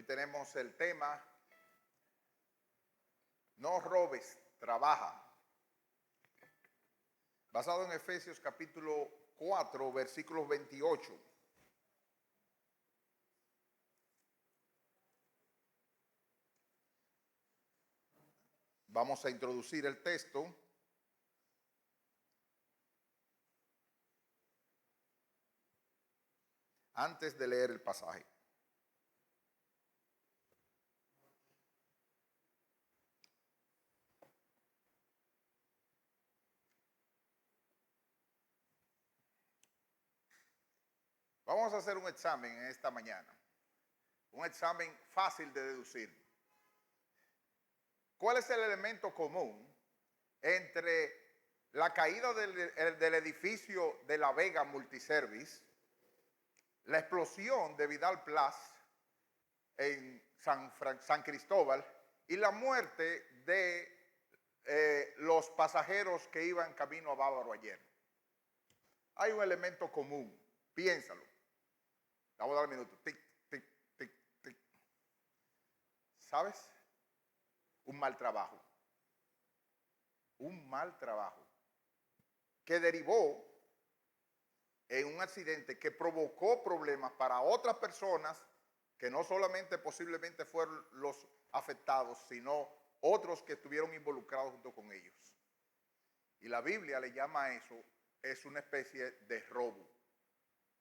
tenemos el tema, no robes, trabaja. Basado en Efesios capítulo 4, versículos 28. Vamos a introducir el texto. Antes de leer el pasaje. Vamos a hacer un examen en esta mañana. Un examen fácil de deducir. ¿Cuál es el elemento común entre la caída del edificio de La Vega Multiservice, la explosión de Vidal Plaza en San Cristóbal y la muerte de los pasajeros que iban camino a Bávaro ayer? Hay un elemento común, piénsalo. Vamos a dar un minuto. Tic, tic, tic, tic. ¿Sabes? Un mal trabajo. Un mal trabajo que derivó en un accidente que provocó problemas para otras personas que no solamente posiblemente fueron los afectados, sino otros que estuvieron involucrados junto con ellos. Y la Biblia le llama a eso, es una especie de robo.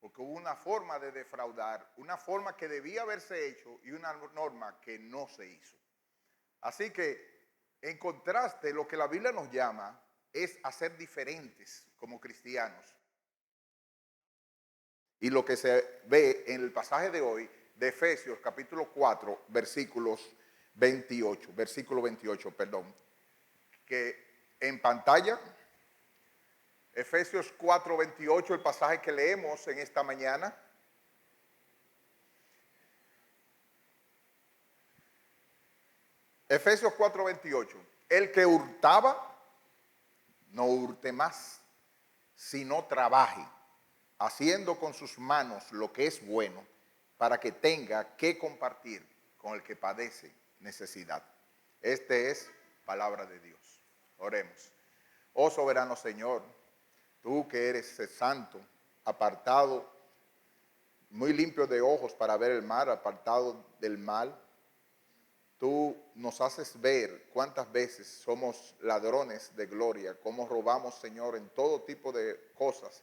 Porque hubo una forma de defraudar, una forma que debía haberse hecho y una norma que no se hizo. Así que, en contraste, lo que la Biblia nos llama es a ser diferentes como cristianos. Y lo que se ve en el pasaje de hoy, de Efesios capítulo 4, versículo 28, que en pantalla, Efesios 4, 28, el pasaje que leemos en esta mañana. Efesios 4, 28. El que hurtaba, no hurte más, sino trabaje, haciendo con sus manos lo que es bueno, para que tenga que compartir con el que padece necesidad. Este es palabra de Dios. Oremos. Oh soberano Señor, tú que eres santo, apartado, muy limpio de ojos para ver el mal, apartado del mal, tú nos haces ver cuántas veces somos ladrones de gloria, cómo robamos, Señor, en todo tipo de cosas,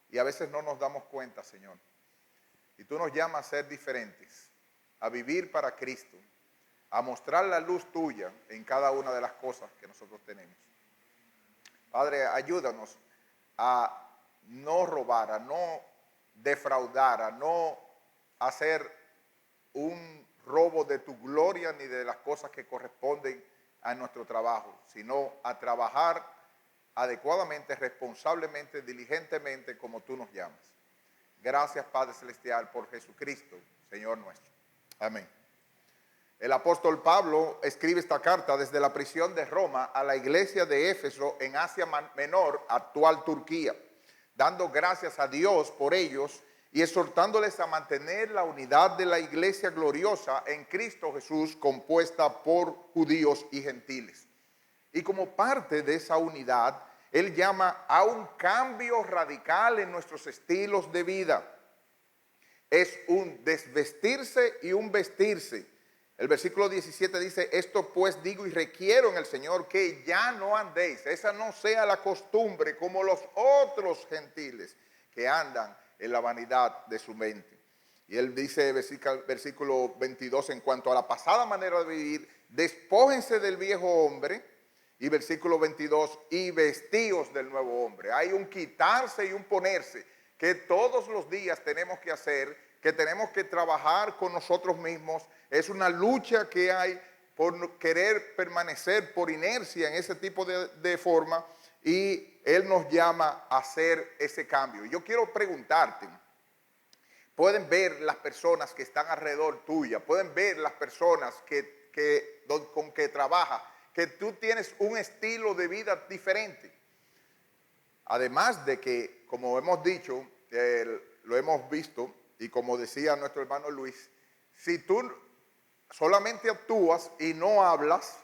y a veces no nos damos cuenta, Señor. Y tú nos llamas a ser diferentes, a vivir para Cristo, a mostrar la luz tuya en cada una de las cosas que nosotros tenemos. Padre, ayúdanos a no robar, a no defraudar, a no hacer un robo de tu gloria ni de las cosas que corresponden a nuestro trabajo, sino a trabajar adecuadamente, responsablemente, diligentemente, como tú nos llamas. Gracias, Padre Celestial, por Jesucristo, Señor nuestro. Amén. El apóstol Pablo escribe esta carta desde la prisión de Roma a la iglesia de Éfeso en Asia Menor, actual Turquía, dando gracias a Dios por ellos y exhortándoles a mantener la unidad de la iglesia gloriosa en Cristo Jesús, compuesta por judíos y gentiles. Y como parte de esa unidad, él llama a un cambio radical en nuestros estilos de vida. Es un desvestirse y un vestirse. El versículo 17 dice: esto pues digo y requiero en el Señor, que ya no andéis, esa no sea la costumbre como los otros gentiles que andan en la vanidad de su mente. Y él dice, versículo 22, en cuanto a la pasada manera de vivir, despójense del viejo hombre. Y versículo 22, y vestíos del nuevo hombre. Hay un quitarse y un ponerse que todos los días tenemos que hacer, que tenemos que trabajar con nosotros mismos. Es una lucha que hay por querer permanecer por inercia en ese tipo de forma, y él nos llama a hacer ese cambio. Yo quiero preguntarte, pueden ver las personas que están alrededor tuya, pueden ver las personas con que trabajas, que tú tienes un estilo de vida diferente. Además de que, como hemos dicho, lo hemos visto, y como decía nuestro hermano Luis, si tú solamente actúas y no hablas,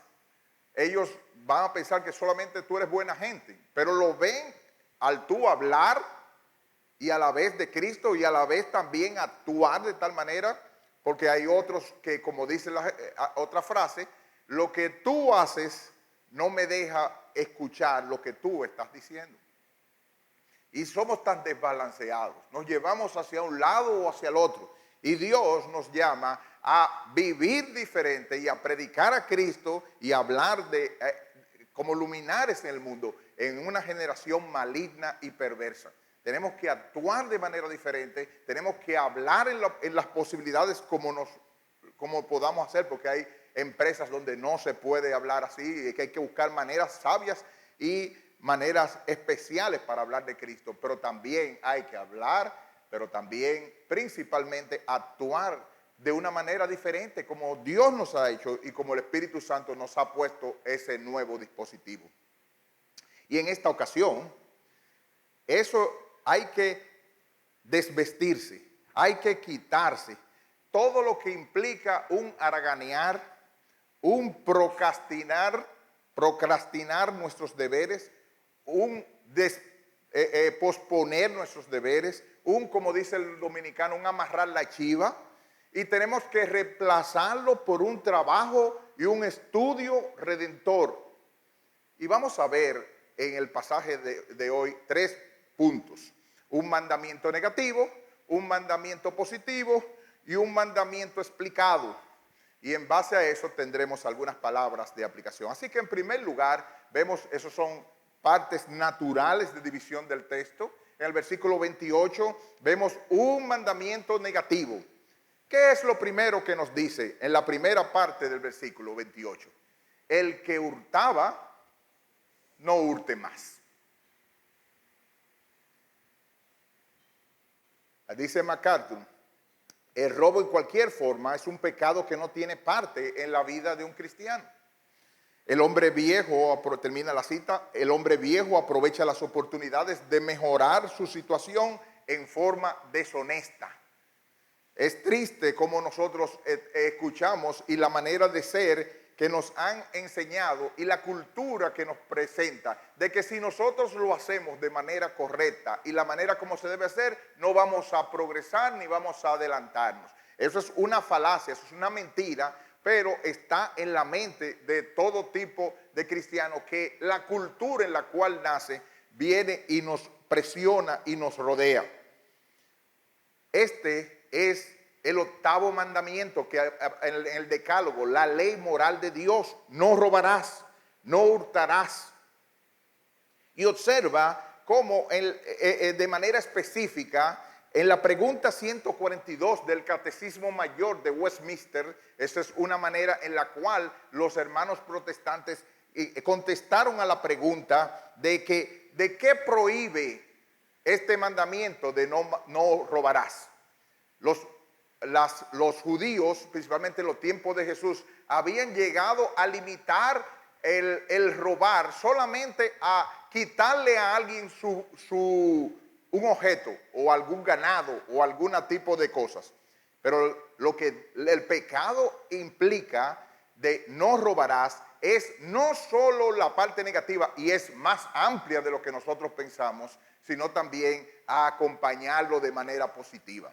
ellos van a pensar que solamente tú eres buena gente, pero lo ven al tú hablar y a la vez de Cristo y a la vez también actuar de tal manera, porque hay otros que, como dice otra frase, lo que tú haces no me deja escuchar lo que tú estás diciendo. Y somos tan desbalanceados, nos llevamos hacia un lado o hacia el otro. Y Dios nos llama a vivir diferente y a predicar a Cristo y a hablar de como luminares en el mundo, en una generación maligna y perversa. Tenemos que actuar de manera diferente, tenemos que hablar en las posibilidades como podamos hacer, porque hay empresas donde no se puede hablar así, y que hay que buscar maneras sabias y maneras especiales para hablar de Cristo, pero también hay que hablar, pero también principalmente actuar de una manera diferente como Dios nos ha hecho y como el Espíritu Santo nos ha puesto ese nuevo dispositivo. Y en esta ocasión, eso hay que desvestirse, hay que quitarse todo lo que implica un haraganear, un procrastinar nuestros deberes, un posponer nuestros deberes, como dice el dominicano, un amarrar la chiva, y tenemos que reemplazarlo por un trabajo y un estudio redentor. Y vamos a ver en el pasaje de hoy 3 puntos: un mandamiento negativo, un mandamiento positivo y un mandamiento explicado. Y en base a eso tendremos algunas palabras de aplicación. Así que en primer lugar, vemos, esos son partes naturales de división del texto. En el versículo 28 vemos un mandamiento negativo. ¿Qué es lo primero que nos dice en la primera parte del versículo 28? El que hurtaba, no hurte más. Dice MacArthur, el robo en cualquier forma es un pecado que no tiene parte en la vida de un cristiano. El hombre viejo, termina la cita, el hombre viejo aprovecha las oportunidades de mejorar su situación en forma deshonesta. Es triste como nosotros escuchamos y la manera de ser que nos han enseñado y la cultura que nos presenta de que si nosotros lo hacemos de manera correcta y la manera como se debe hacer, no vamos a progresar ni vamos a adelantarnos. Eso es una falacia, eso es una mentira, pero está en la mente de todo tipo de cristiano, que la cultura en la cual nace viene y nos presiona y nos rodea. Este es el 8º mandamiento que en el decálogo, la ley moral de Dios: no robarás, no hurtarás. Y observa cómo de manera específica en la pregunta 142 del Catecismo Mayor de Westminster, esa es una manera en la cual los hermanos protestantes contestaron a la pregunta de qué prohíbe este mandamiento de no robarás. Los judíos, principalmente en los tiempos de Jesús, habían llegado a limitar el robar solamente a quitarle a alguien un objeto o algún ganado o algún tipo de cosas. Pero lo que el pecado implica de no robarás es no solo la parte negativa, y es más amplia de lo que nosotros pensamos, sino también a acompañarlo de manera positiva.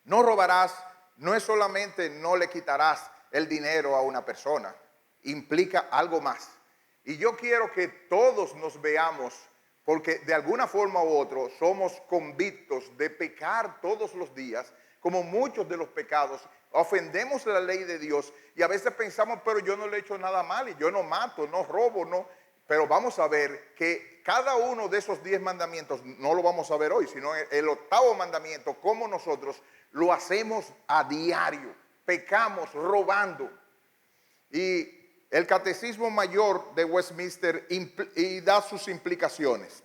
No robarás no es solamente no le quitarás el dinero a una persona, implica algo más. Y yo quiero que todos nos veamos, porque de alguna forma u otra somos convictos de pecar todos los días, como muchos de los pecados, ofendemos la ley de Dios y a veces pensamos, pero yo no le he hecho nada mal y yo no mato, no robo, no. Pero vamos a ver que cada uno de esos 10 mandamientos, no lo vamos a ver hoy, sino el 8º mandamiento, como nosotros lo hacemos a diario, pecamos robando. Y el Catecismo Mayor de Westminster da sus implicaciones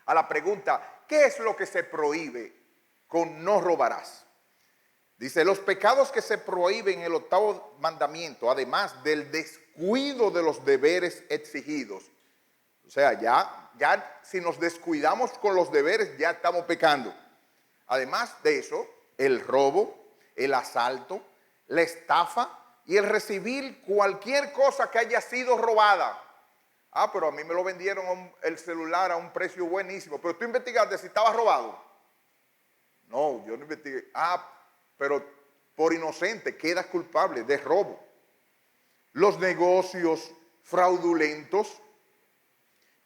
a la pregunta, ¿qué es lo que se prohíbe con no robarás? Dice, los pecados que se prohíben en el 8º mandamiento, además del descuido de los deberes exigidos. O sea, ya si nos descuidamos con los deberes, ya estamos pecando. Además de eso, el robo, el asalto, la estafa y el recibir cualquier cosa que haya sido robada. Ah, pero a mí me lo vendieron el celular a un precio buenísimo. Pero tú investigaste si estaba robado. No, yo no investigué. Ah, pero por inocente quedas culpable de robo. Los negocios fraudulentos,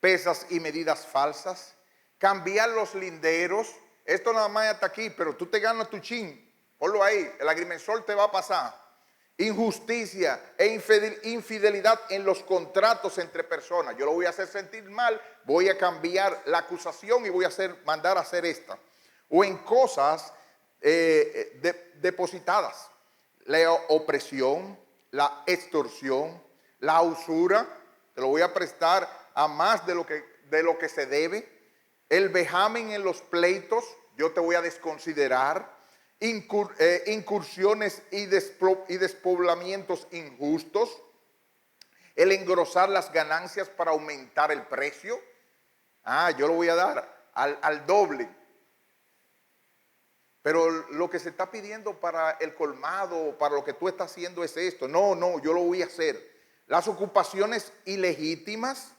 pesas y medidas falsas, cambiar los linderos. Esto nada más hasta aquí, pero tú te ganas tu chin. Ponlo ahí, el agrimensor te va a pasar. Injusticia e infidelidad en los contratos entre personas. Yo lo voy a hacer sentir mal, voy a cambiar la acusación y voy a mandar a hacer esta. O en cosas depositadas. La opresión, la extorsión, la usura. Te lo voy a prestar a más de lo que se debe. El vejamen en los pleitos, yo te voy a desconsiderar. Incursiones y despoblamientos injustos, el engrosar las ganancias para aumentar el precio. Ah, yo lo voy a dar al doble. Pero lo que se está pidiendo para el colmado, para lo que tú estás haciendo es esto. No, yo lo voy a hacer. Las ocupaciones ilegítimas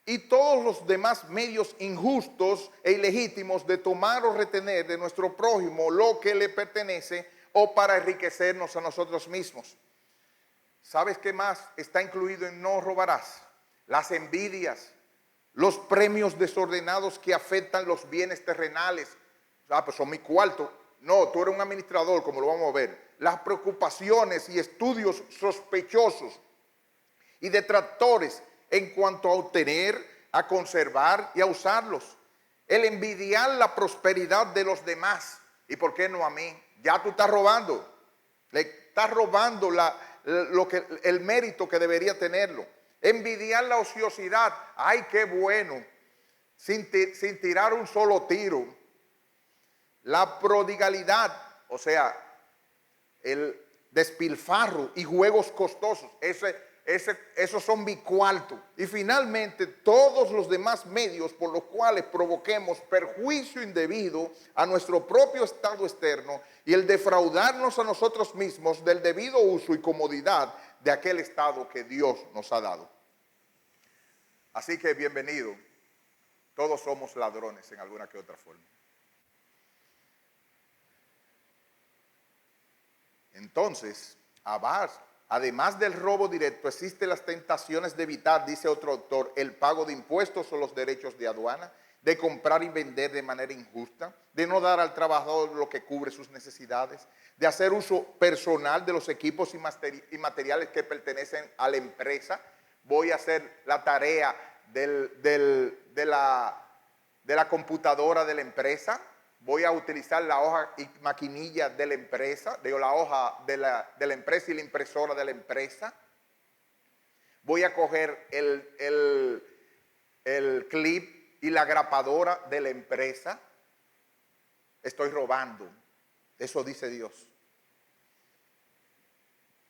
y todos los demás medios injustos e ilegítimos de tomar o retener de nuestro prójimo lo que le pertenece o para enriquecernos a nosotros mismos. ¿Sabes qué más está incluido en no robarás? Las envidias, los premios desordenados que afectan los bienes terrenales. Ah, pues son mi cuarto. No, tú eres un administrador, como lo vamos a ver. Las preocupaciones y estudios sospechosos y detractores en cuanto a obtener, a conservar y a usarlos. El envidiar la prosperidad de los demás. ¿Y por qué no a mí? Ya tú estás robando. Le estás robando el mérito que debería tenerlo. Envidiar la ociosidad. ¡Ay, qué bueno! Sin tirar un solo tiro. La prodigalidad, o sea, el despilfarro y juegos costosos. Esos son mi cuarto. Y finalmente, todos los demás medios por los cuales provoquemos perjuicio indebido a nuestro propio estado externo y el defraudarnos a nosotros mismos del debido uso y comodidad de aquel estado que Dios nos ha dado. Así que bienvenido. Todos somos ladrones en alguna que otra forma. Entonces, además del robo directo, existen las tentaciones de evitar, dice otro autor, el pago de impuestos o los derechos de aduana, de comprar y vender de manera injusta, de no dar al trabajador lo que cubre sus necesidades, de hacer uso personal de los equipos y materiales que pertenecen a la empresa. Voy a hacer la tarea de la computadora de la empresa. Voy a utilizar la hoja y maquinilla de la empresa, la hoja de la empresa y la impresora de la empresa. Voy a coger el clip y la grapadora de la empresa. Estoy robando. Eso dice Dios.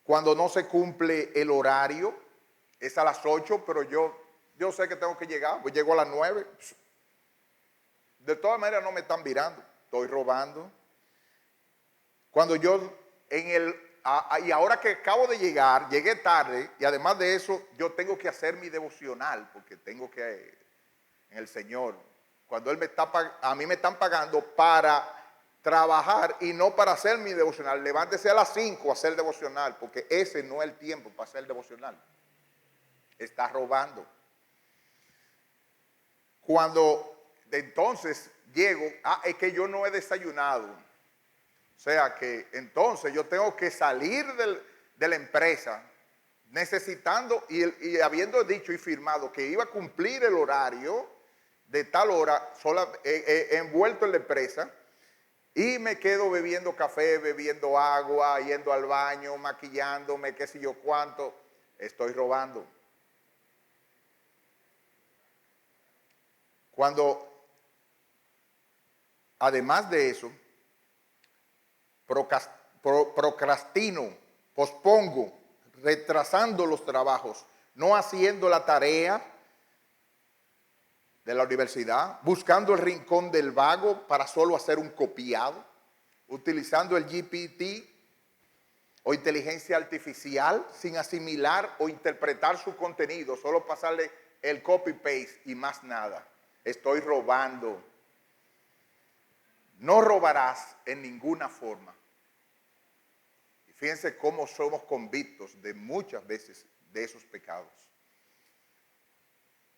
Cuando no se cumple el horario, es a las 8, pero yo sé que tengo que llegar, pues llego a las 9. De todas maneras no me están virando, estoy robando. Cuando y ahora que acabo de llegar, llegué tarde y además de eso yo tengo que hacer mi devocional porque tengo que, en el Señor, cuando a mí me están pagando para trabajar y no para hacer mi devocional. Levántese a las 5 a hacer devocional porque ese no es el tiempo para hacer devocional. Está robando. Cuando entonces llego, es que yo no he desayunado. O sea que entonces yo tengo que salir de la empresa necesitando y habiendo dicho y firmado que iba a cumplir el horario de tal hora, envuelto en la empresa, y me quedo bebiendo café, bebiendo agua, yendo al baño, maquillándome, qué sé yo cuánto. Estoy robando. Cuando además de eso, procrastino, pospongo, retrasando los trabajos, no haciendo la tarea de la universidad, buscando el rincón del vago para solo hacer un copiado, utilizando el GPT, o inteligencia artificial sin asimilar o interpretar su contenido, solo pasarle el copy-paste y más nada. Estoy robando. No robarás en ninguna forma. Y fíjense cómo somos convictos de muchas veces de esos pecados.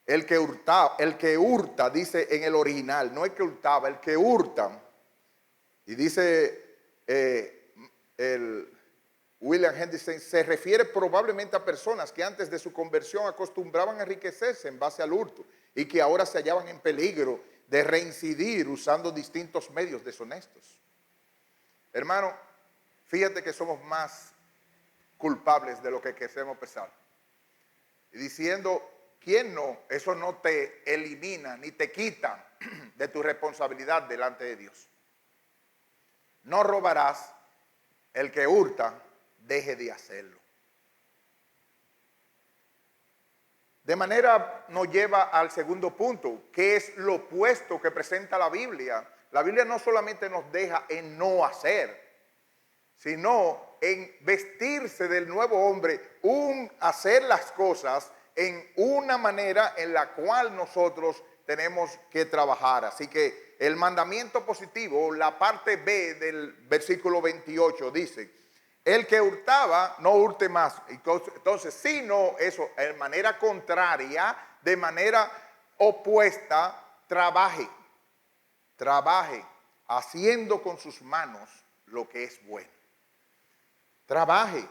El que hurta, dice en el original, no el que hurtaba, el que hurta. Y dice el William Henderson, se refiere probablemente a personas que antes de su conversión acostumbraban a enriquecerse en base al hurto y que ahora se hallaban en peligro de reincidir usando distintos medios deshonestos. Hermano, fíjate que somos más culpables de lo que queremos pensar. Y diciendo, ¿quién no? Eso no te elimina ni te quita de tu responsabilidad delante de Dios. No robarás, el que hurta, deje de hacerlo. De manera nos lleva al segundo punto, que es lo opuesto que presenta la Biblia. La Biblia no solamente nos deja en no hacer, sino en vestirse del nuevo hombre, hacer las cosas en una manera en la cual nosotros tenemos que trabajar. Así que el mandamiento positivo, la parte B del versículo 28 dice, el que hurtaba, no hurte más. Entonces, si no, eso, de manera contraria, de manera opuesta, trabaje, haciendo con sus manos lo que es bueno. Trabaje.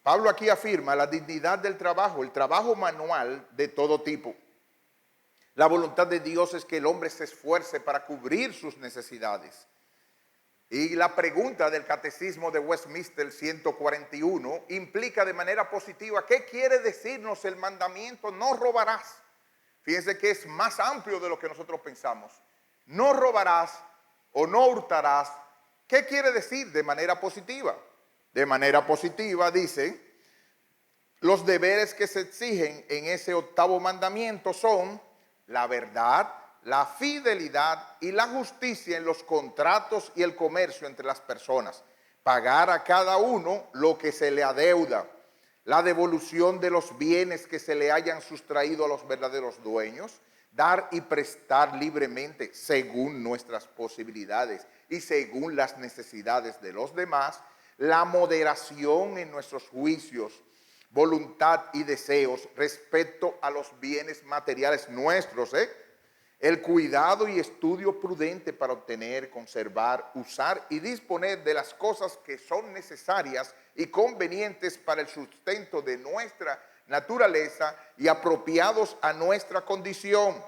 Pablo aquí afirma la dignidad del trabajo, el trabajo manual de todo tipo. La voluntad de Dios es que el hombre se esfuerce para cubrir sus necesidades. Y la pregunta del Catecismo de Westminster 141 implica de manera positiva, ¿qué quiere decirnos el mandamiento no robarás? Fíjense que es más amplio de lo que nosotros pensamos. No robarás o no hurtarás. ¿Qué quiere decir de manera positiva? De manera positiva dice, los deberes que se exigen en ese octavo mandamiento son la verdad, la fidelidad y la justicia en los contratos y el comercio entre las personas. Pagar a cada uno lo que se le adeuda. La devolución de los bienes que se le hayan sustraído a los verdaderos dueños. Dar y prestar libremente según nuestras posibilidades y según las necesidades de los demás. La moderación en nuestros juicios, voluntad y deseos respecto a los bienes materiales nuestros, el cuidado y estudio prudente para obtener, conservar, usar y disponer de las cosas que son necesarias y convenientes para el sustento de nuestra naturaleza y apropiados a nuestra condición.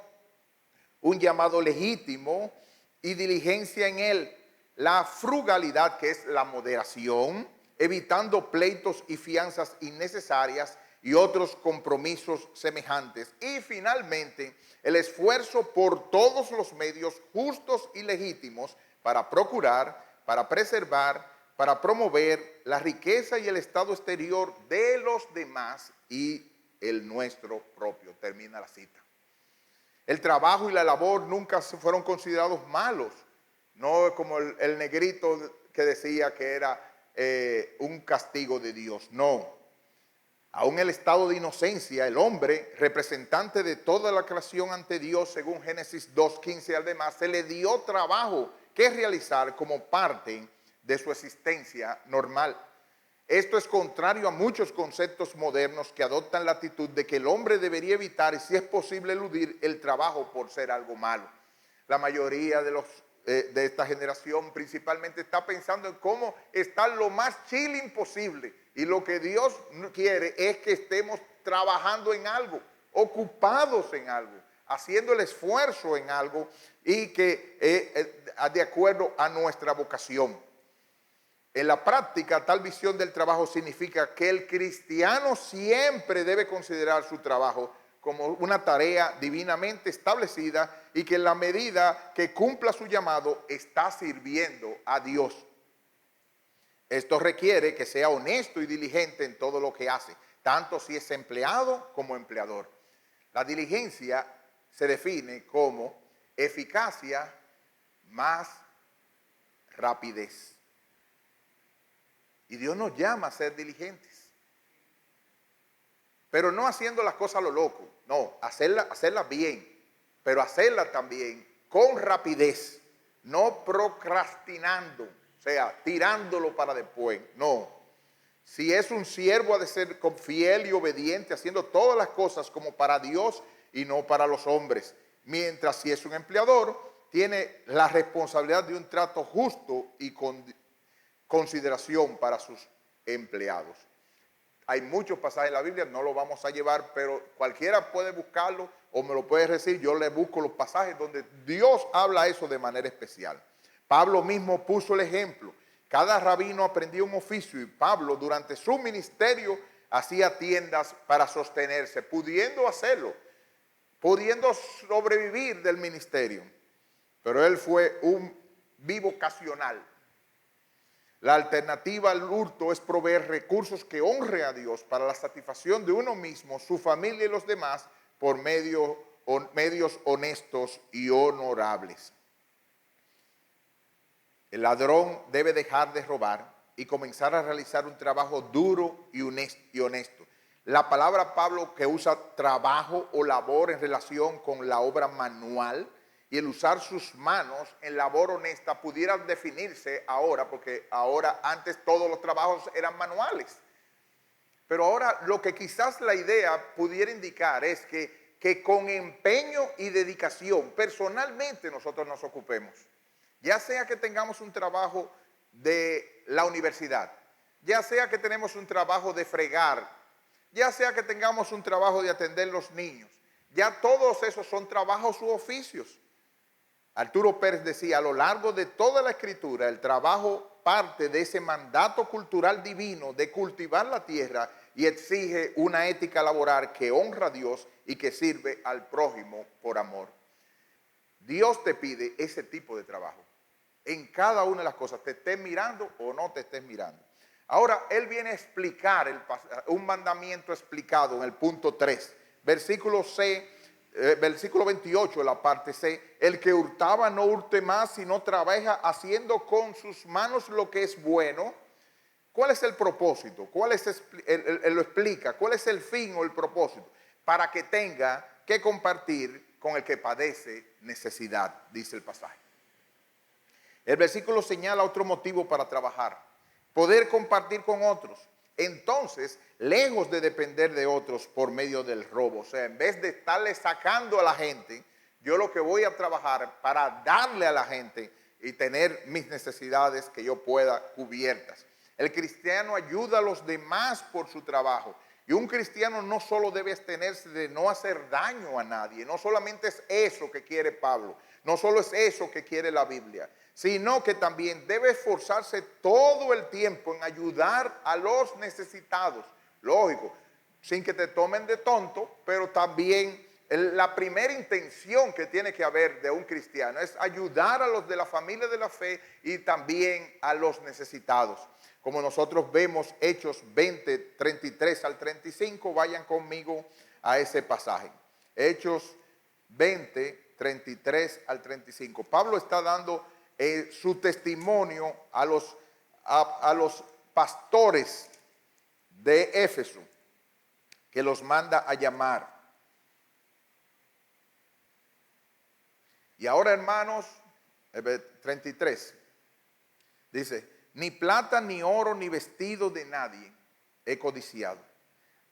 Un llamado legítimo y diligencia en él. La frugalidad, que es la moderación, evitando pleitos y fianzas innecesarias y otros compromisos semejantes. Y finalmente, el esfuerzo por todos los medios justos y legítimos para procurar, para preservar, para promover la riqueza y el estado exterior de los demás y el nuestro propio. Termina la cita. El trabajo y la labor nunca fueron considerados malos. No como el negrito que decía que era un castigo de Dios. No. Aún el estado de inocencia, el hombre, representante de toda la creación ante Dios, según Génesis 2:15 al demás, se le dio trabajo que realizar como parte de su existencia normal. Esto es contrario a muchos conceptos modernos que adoptan la actitud de que el hombre debería evitar y, si es posible, eludir el trabajo por ser algo malo. La mayoría de esta generación principalmente está pensando en cómo estar lo más chilling posible. Y lo que Dios quiere es que estemos trabajando en algo, ocupados en algo, haciendo el esfuerzo en algo y que de acuerdo a nuestra vocación. En la práctica, tal visión del trabajo significa que el cristiano siempre debe considerar su trabajo como una tarea divinamente establecida y que en la medida que cumpla su llamado está sirviendo a Dios. Esto requiere que sea honesto y diligente en todo lo que hace, tanto si es empleado como empleador. La diligencia se define como eficacia más rapidez. Y Dios nos llama a ser diligentes. Pero no haciendo las cosas a lo loco, no, hacerlas bien, pero hacerlas también con rapidez, no procrastinando, o sea, tirándolo para después, no. Si es un siervo, ha de ser fiel y obediente, haciendo todas las cosas como para Dios y no para los hombres. Mientras si es un empleador, tiene la responsabilidad de un trato justo y con consideración para sus empleados. Hay muchos pasajes en la Biblia, no lo vamos a llevar, pero cualquiera puede buscarlo o me lo puede decir. Yo le busco los pasajes donde Dios habla eso de manera especial. Pablo mismo puso el ejemplo. Cada rabino aprendía un oficio y Pablo durante su ministerio hacía tiendas para sostenerse, pudiendo hacerlo, pudiendo sobrevivir del ministerio. Pero él fue un bivocacional. La alternativa al hurto es proveer recursos que honre a Dios para la satisfacción de uno mismo, su familia y los demás por medios honestos y honorables. El ladrón debe dejar de robar y comenzar a realizar un trabajo duro y honesto. La palabra Pablo que usa trabajo o labor en relación con la obra manual y el usar sus manos en labor honesta pudiera definirse ahora, porque ahora antes todos los trabajos eran manuales. Pero ahora lo que quizás la idea pudiera indicar es que con empeño y dedicación personalmente nosotros nos ocupemos. Ya sea que tengamos un trabajo de la universidad, ya sea que tenemos un trabajo de fregar, ya sea que tengamos un trabajo de atender los niños, ya todos esos son trabajos u oficios. Arturo Pérez decía, a lo largo de toda la escritura, el trabajo parte de ese mandato cultural divino de cultivar la tierra y exige una ética laboral que honra a Dios y que sirve al prójimo por amor. Dios te pide ese tipo de trabajo en cada una de las cosas, te estés mirando o no te estés mirando. Ahora, él viene a explicar un mandamiento explicado en el punto 3, versículo 28, la parte C. El que hurtaba no hurte más, sino trabaja haciendo con sus manos lo que es bueno. ¿Cuál es el propósito? Él lo explica. ¿Cuál es el fin o el propósito? Para que tenga que compartir con el que padece necesidad, dice el pasaje. El versículo señala otro motivo para trabajar: poder compartir con otros. Entonces, lejos de depender de otros por medio del robo, o sea, en vez de estarle sacando a la gente, yo lo que voy a trabajar para darle a la gente y tener mis necesidades que yo pueda cubiertas. El cristiano ayuda a los demás por su trabajo. Y un cristiano no solo debe abstenerse de no hacer daño a nadie, no solamente es eso que quiere Pablo, no solo es eso que quiere la Biblia, sino que también debe esforzarse todo el tiempo en ayudar a los necesitados. Lógico, sin que te tomen de tonto, pero también la primera intención que tiene que haber de un cristiano es ayudar a los de la familia de la fe y también a los necesitados. Como nosotros vemos Hechos 20, 33 al 35, vayan conmigo a ese pasaje. Hechos 20, 33 al 35. Pablo está dando su testimonio a los pastores de Éfeso, que los manda a llamar. Y ahora, hermanos, 33, dice: ni plata, ni oro, ni vestido de nadie he codiciado.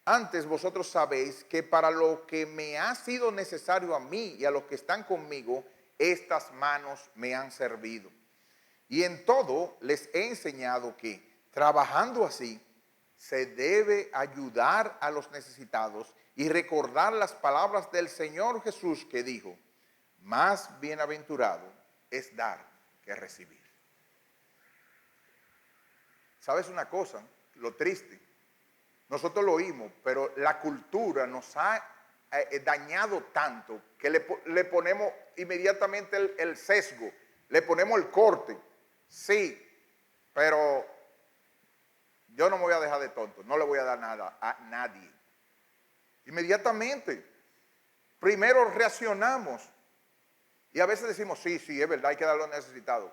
Antes vosotros sabéis que para lo que me ha sido necesario a mí y a los que están conmigo, estas manos me han servido. Y en todo les he enseñado que, trabajando así, se debe ayudar a los necesitados y recordar las palabras del Señor Jesús que dijo: más bienaventurado es dar que recibir. ¿Sabes una cosa? Lo triste. Nosotros lo oímos, pero la cultura nos ha dañado tanto que le ponemos inmediatamente el sesgo, le ponemos el corte. Sí, pero yo no me voy a dejar de tonto, no le voy a dar nada a nadie. Inmediatamente. Primero reaccionamos y a veces decimos, sí, es verdad, hay que dar a los necesitados.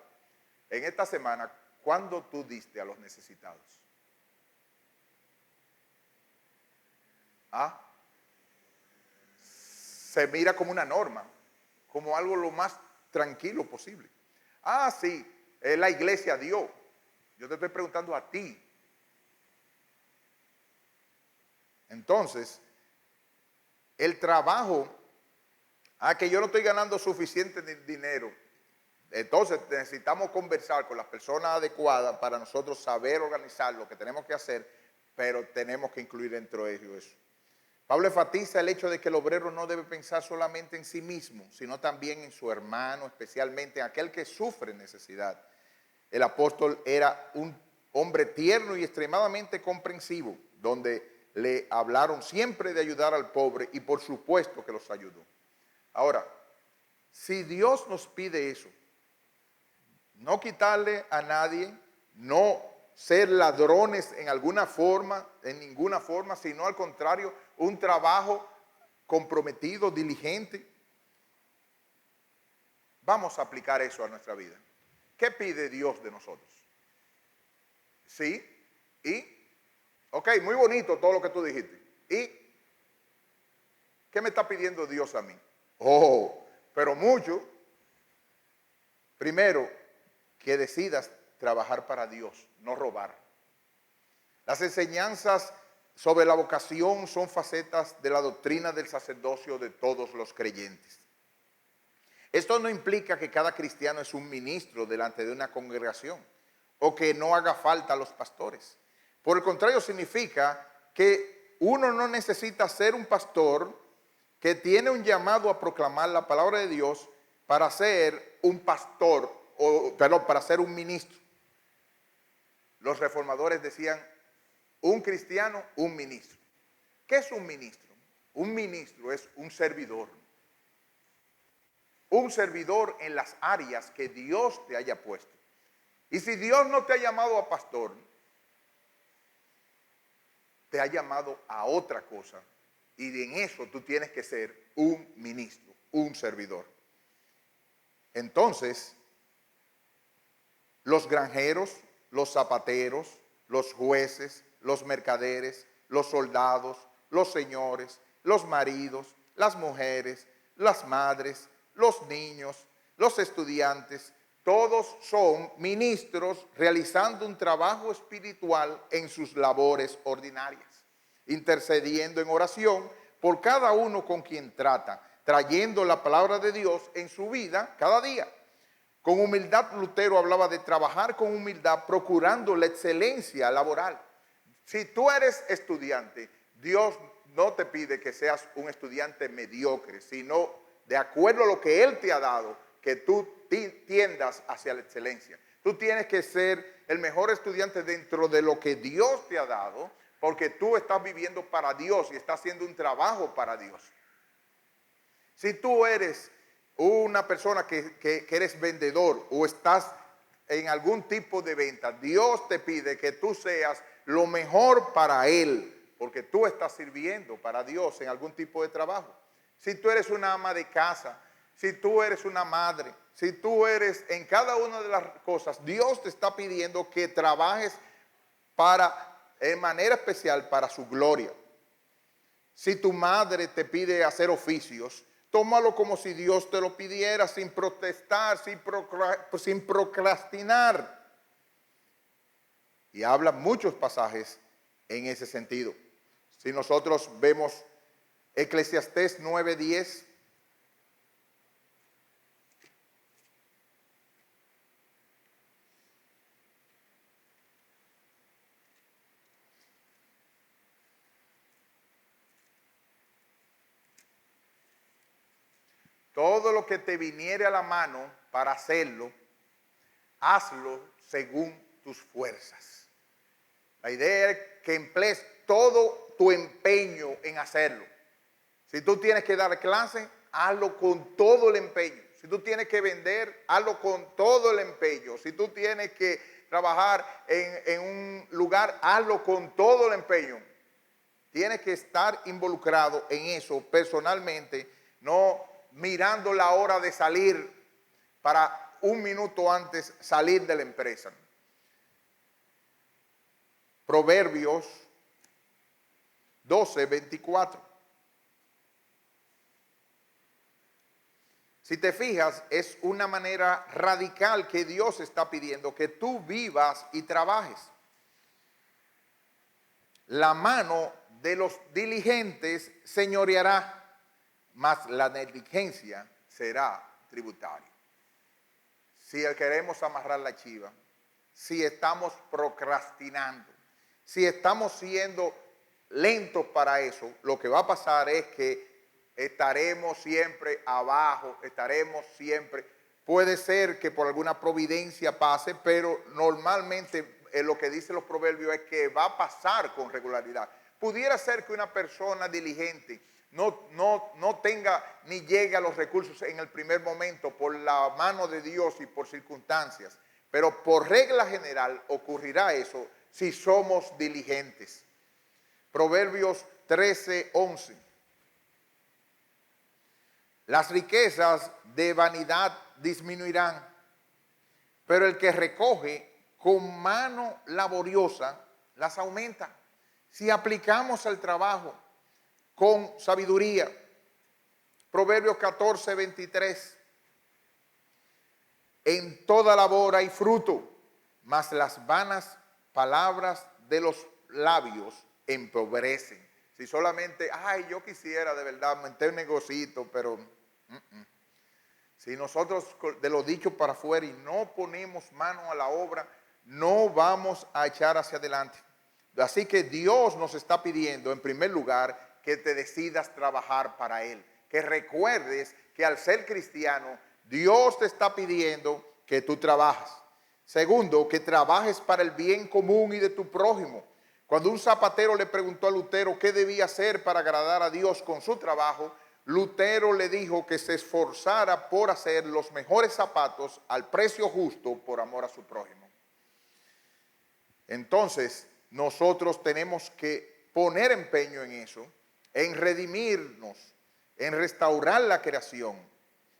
En esta semana, ¿cuándo tú diste a los necesitados? ¿ah? Se mira como una norma, como algo lo más tranquilo posible. Ah, sí, la iglesia dio. Yo te estoy preguntando a ti. Entonces, el trabajo, que yo no estoy ganando suficiente dinero, entonces necesitamos conversar con las personas adecuadas para nosotros saber organizar lo que tenemos que hacer, pero tenemos que incluir dentro de ello eso. Pablo enfatiza el hecho de que el obrero no debe pensar solamente en sí mismo, sino también en su hermano, especialmente en aquel que sufre necesidad. El apóstol era un hombre tierno y extremadamente comprensivo, donde le hablaron siempre de ayudar al pobre y por supuesto que los ayudó. Ahora, si Dios nos pide eso, no quitarle a nadie, no ser ladrones en alguna forma, en ninguna forma, sino al contrario, un trabajo comprometido, diligente. Vamos a aplicar eso a nuestra vida. ¿Qué pide Dios de nosotros? Sí, y, ok, muy bonito todo lo que tú dijiste. ¿Y qué me está pidiendo Dios a mí? Oh, pero mucho. Primero, que decidas trabajar para Dios, no robar. Las enseñanzas sobre la vocación son facetas de la doctrina del sacerdocio de todos los creyentes. Esto no implica que cada cristiano es un ministro delante de una congregación o que no haga falta a los pastores. Por el contrario, significa que uno no necesita ser un pastor que tiene un llamado a proclamar la palabra de Dios para ser un pastor, para ser un ministro. Los reformadores decían, un cristiano, un ministro. ¿Qué es un ministro? Un ministro es un servidor. Un servidor en las áreas que Dios te haya puesto. Y si Dios no te ha llamado a pastor, te ha llamado a otra cosa. Y en eso tú tienes que ser un ministro, un servidor. Entonces, los granjeros, los zapateros, los jueces, los mercaderes, los soldados, los señores, los maridos, las mujeres, las madres, los niños, los estudiantes, todos son ministros realizando un trabajo espiritual en sus labores ordinarias, intercediendo en oración por cada uno con quien trata, trayendo la palabra de Dios en su vida cada día. Con humildad, Lutero hablaba de trabajar con humildad, procurando la excelencia laboral. Si tú eres estudiante, Dios no te pide que seas un estudiante mediocre, sino de acuerdo a lo que Él te ha dado, que tú tiendas hacia la excelencia. Tú tienes que ser el mejor estudiante dentro de lo que Dios te ha dado, porque tú estás viviendo para Dios y estás haciendo un trabajo para Dios. Si tú eres una persona que eres vendedor o estás en algún tipo de venta, Dios te pide que tú seas lo mejor para Él, porque tú estás sirviendo para Dios en algún tipo de trabajo. Si tú eres una ama de casa, si tú eres una madre, si tú eres en cada una de las cosas, Dios te está pidiendo que trabajes en manera especial para su gloria. Si tu madre te pide hacer oficios, tómalo como si Dios te lo pidiera, sin protestar, sin procrastinar. Y habla muchos pasajes en ese sentido. Si nosotros vemos Eclesiastés 9:10, todo lo que te viniere a la mano para hacerlo, hazlo según tus fuerzas. La idea es que emplees todo tu empeño en hacerlo. Si tú tienes que dar clase, hazlo con todo el empeño. Si tú tienes que vender, hazlo con todo el empeño. Si tú tienes que trabajar en un lugar, hazlo con todo el empeño. Tienes que estar involucrado en eso personalmente, no mirando la hora de salir para un minuto antes salir de la empresa. Proverbios 12:24. Si te fijas, es una manera radical que Dios está pidiendo que tú vivas y trabajes. La mano de los diligentes señoreará, mas la negligencia será tributaria. Si queremos amarrar la chiva, si estamos procrastinando, si estamos siendo lentos para eso, lo que va a pasar es que estaremos siempre abajo, puede ser que por alguna providencia pase, pero normalmente lo que dicen los proverbios es que va a pasar con regularidad. Pudiera ser que una persona diligente no tenga ni llegue a los recursos en el primer momento por la mano de Dios y por circunstancias, pero por regla general ocurrirá eso si somos diligentes. Proverbios 13:11. Las riquezas de vanidad disminuirán, pero el que recoge con mano laboriosa las aumenta. Si aplicamos el trabajo con sabiduría. Proverbios 14:23. En toda labor hay fruto, mas las vanas palabras de los labios empobrecen. Si solamente, yo quisiera de verdad montar un negocito, pero si nosotros de lo dicho para afuera y no ponemos mano a la obra, no vamos a echar hacia adelante. Así que Dios nos está pidiendo, en primer lugar, que te decidas trabajar para Él. Que recuerdes que al ser cristiano, Dios te está pidiendo que tú trabajes. Segundo, que trabajes para el bien común y de tu prójimo. Cuando un zapatero le preguntó a Lutero qué debía hacer para agradar a Dios con su trabajo, Lutero le dijo que se esforzara por hacer los mejores zapatos al precio justo por amor a su prójimo. Entonces, nosotros tenemos que poner empeño en eso, en redimirnos, en restaurar la creación.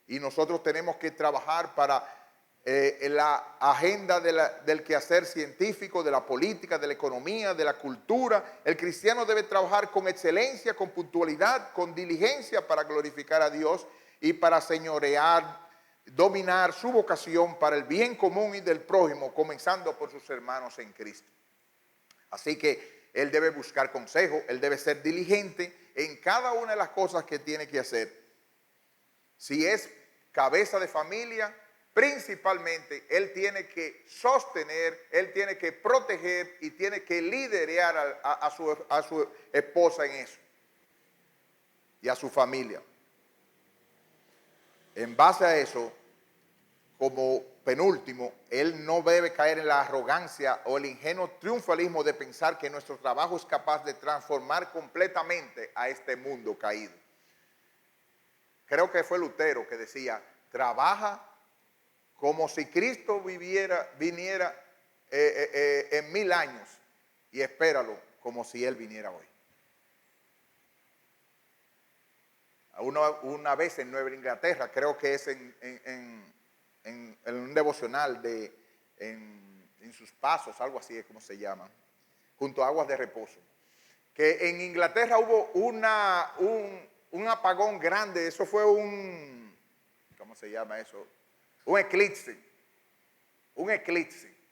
Y nosotros tenemos que trabajar para la agenda del quehacer científico, de la política, de la economía, de la cultura. El cristiano debe trabajar con excelencia, con puntualidad, con diligencia para glorificar a Dios y para señorear, dominar su vocación para el bien común y del prójimo, comenzando por sus hermanos en Cristo. Así que él debe buscar consejo, él debe ser diligente en cada una de las cosas que tiene que hacer. Si es cabeza de familia, principalmente él tiene que sostener, él tiene que proteger y tiene que liderar a su esposa en eso y a su familia. En base a eso, como penúltimo, él no debe caer en la arrogancia o el ingenuo triunfalismo de pensar que nuestro trabajo es capaz de transformar completamente a este mundo caído. Creo que fue Lutero que decía, trabaja como si Cristo viniera en 1000 años y espéralo como si Él viniera hoy. Una vez en Nueva Inglaterra, creo que es en un devocional en sus pasos, algo así es como se llama, junto a aguas de reposo, que en Inglaterra hubo un apagón grande. Eso fue ¿cómo se llama eso? Un eclipse,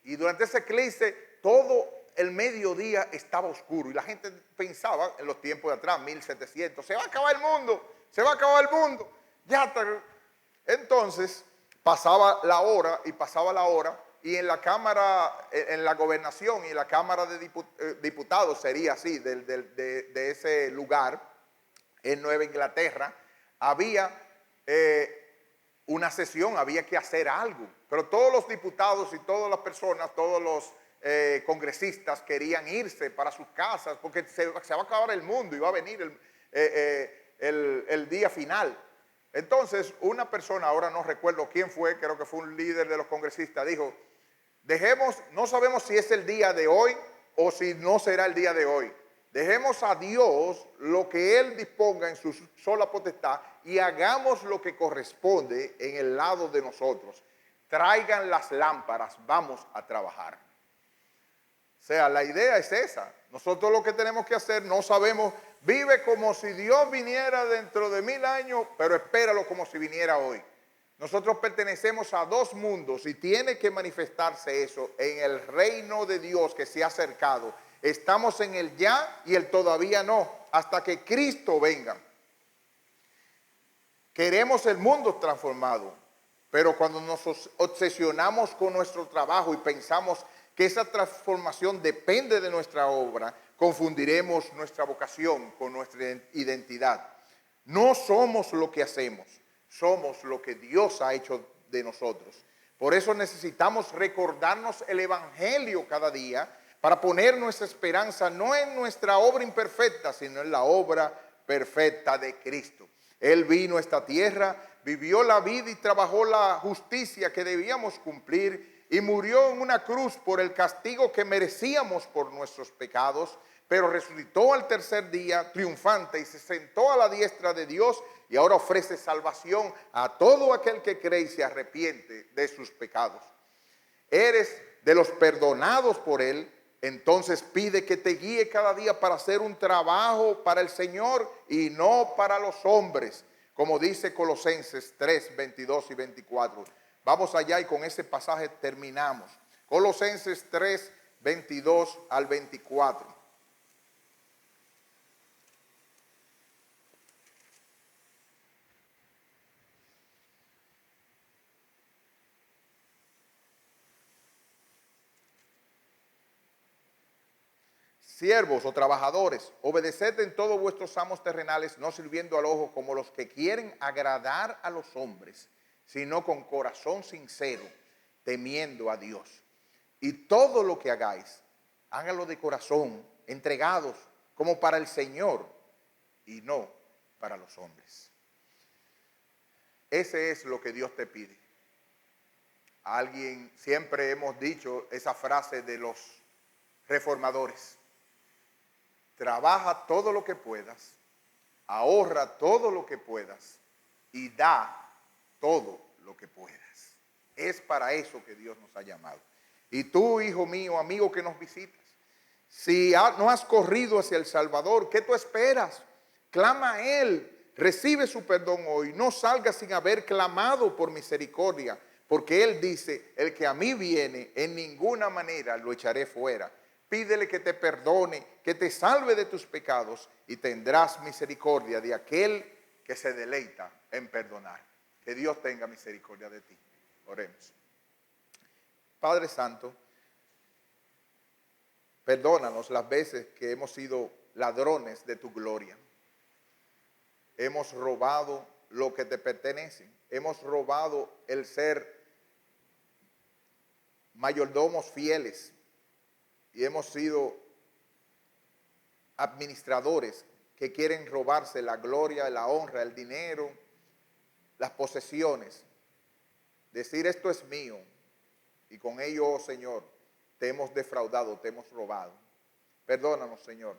y durante ese eclipse todo el mediodía estaba oscuro y la gente pensaba en los tiempos de atrás, 1700, se va a acabar el mundo, Entonces pasaba la hora y en la Cámara, en la Gobernación y en la Cámara de Diputados sería así, de ese lugar, en Nueva Inglaterra, había una sesión, había que hacer algo, pero todos los diputados y todas las personas, todos los congresistas querían irse para sus casas porque se va a acabar el mundo y va a venir el día final. Entonces una persona, ahora no recuerdo quién fue, creo que fue un líder de los congresistas, dijo, no sabemos si es el día de hoy o si no será el día de hoy. Dejemos a Dios lo que Él disponga en su sola potestad y hagamos lo que corresponde en el lado de nosotros. Traigan las lámparas, vamos a trabajar. sea, la idea es esa. Nosotros lo que tenemos que hacer, no sabemos, vive como si Dios viniera dentro de 1000 años, pero espéralo como si viniera hoy. Nosotros pertenecemos a dos mundos y tiene que manifestarse eso en el reino de Dios que se ha acercado. Estamos en el ya y el todavía no, hasta que Cristo venga. Queremos el mundo transformado, pero cuando nos obsesionamos con nuestro trabajo y pensamos que esa transformación depende de nuestra obra, confundiremos nuestra vocación con nuestra identidad. No somos lo que hacemos, somos lo que Dios ha hecho de nosotros. Por eso necesitamos recordarnos el Evangelio cada día para poner nuestra esperanza no en nuestra obra imperfecta, sino en la obra perfecta de Cristo. Él vino a esta tierra, vivió la vida y trabajó la justicia que debíamos cumplir y murió en una cruz por el castigo que merecíamos por nuestros pecados, pero resucitó al tercer día triunfante y se sentó a la diestra de Dios y ahora ofrece salvación a todo aquel que cree y se arrepiente de sus pecados. Eres de los perdonados por Él, entonces pide que te guíe cada día para hacer un trabajo para el Señor y no para los hombres, como dice Colosenses 3, 22 y 24. Vamos allá y con ese pasaje terminamos. Colosenses 3, 22 al 24. Siervos o trabajadores, obedeced en todos vuestros amos terrenales, no sirviendo al ojo como los que quieren agradar a los hombres, sino con corazón sincero, temiendo a Dios. Y todo lo que hagáis, hágalo de corazón, entregados como para el Señor y no para los hombres. Ese es lo que Dios te pide. Alguien, siempre hemos dicho esa frase de los reformadores: trabaja todo lo que puedas, ahorra todo lo que puedas y da todo lo que puedas. Es para eso que Dios nos ha llamado. Y tú, hijo mío, amigo que nos visitas, si no has corrido hacia el Salvador, ¿qué tú esperas? Clama a Él, recibe su perdón hoy. No salgas sin haber clamado por misericordia, porque Él dice: el que a mí viene, en ninguna manera lo echaré fuera. Pídele que te perdone, que te salve de tus pecados y tendrás misericordia de aquel que se deleita en perdonar. Que Dios tenga misericordia de ti. Oremos. Padre Santo, perdónanos las veces que hemos sido ladrones de tu gloria. Hemos robado lo que te pertenece. Hemos robado el ser mayordomos fieles. Y hemos sido administradores que quieren robarse la gloria, la honra, el dinero, las posesiones. Decir: esto es mío. Y con ello, oh Señor, te hemos defraudado, te hemos robado. Perdónanos, Señor.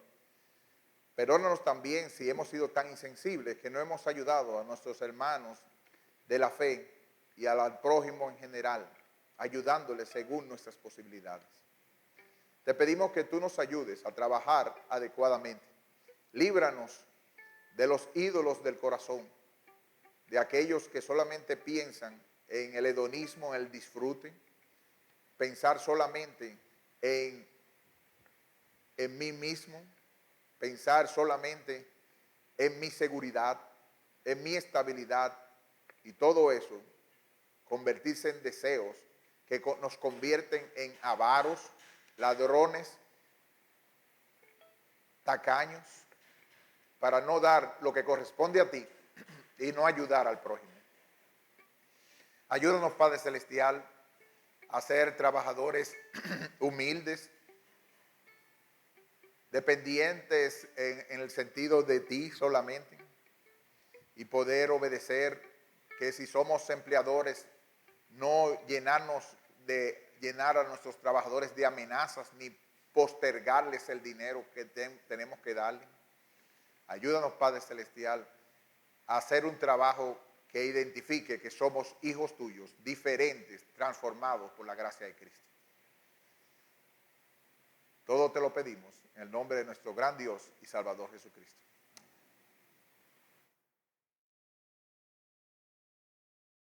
Perdónanos también si hemos sido tan insensibles que no hemos ayudado a nuestros hermanos de la fe y al prójimo en general, ayudándoles según nuestras posibilidades. Te pedimos que tú nos ayudes a trabajar adecuadamente. Líbranos de los ídolos del corazón, de aquellos que solamente piensan en el hedonismo, en el disfrute, pensar solamente en mí mismo, pensar solamente en mi seguridad, en mi estabilidad, y todo eso convertirse en deseos que nos convierten en avaros, ladrones, tacaños, para no dar lo que corresponde a ti y no ayudar al prójimo. Ayúdanos, Padre Celestial, a ser trabajadores humildes, dependientes en el sentido de ti solamente, y poder obedecer, que si somos empleadores, no llenar a nuestros trabajadores de amenazas ni postergarles el dinero que tenemos que darle. Ayúdanos, Padre Celestial, a hacer un trabajo que identifique que somos hijos tuyos, diferentes, transformados por la gracia de Cristo. Todo te lo pedimos en el nombre de nuestro gran Dios y Salvador Jesucristo.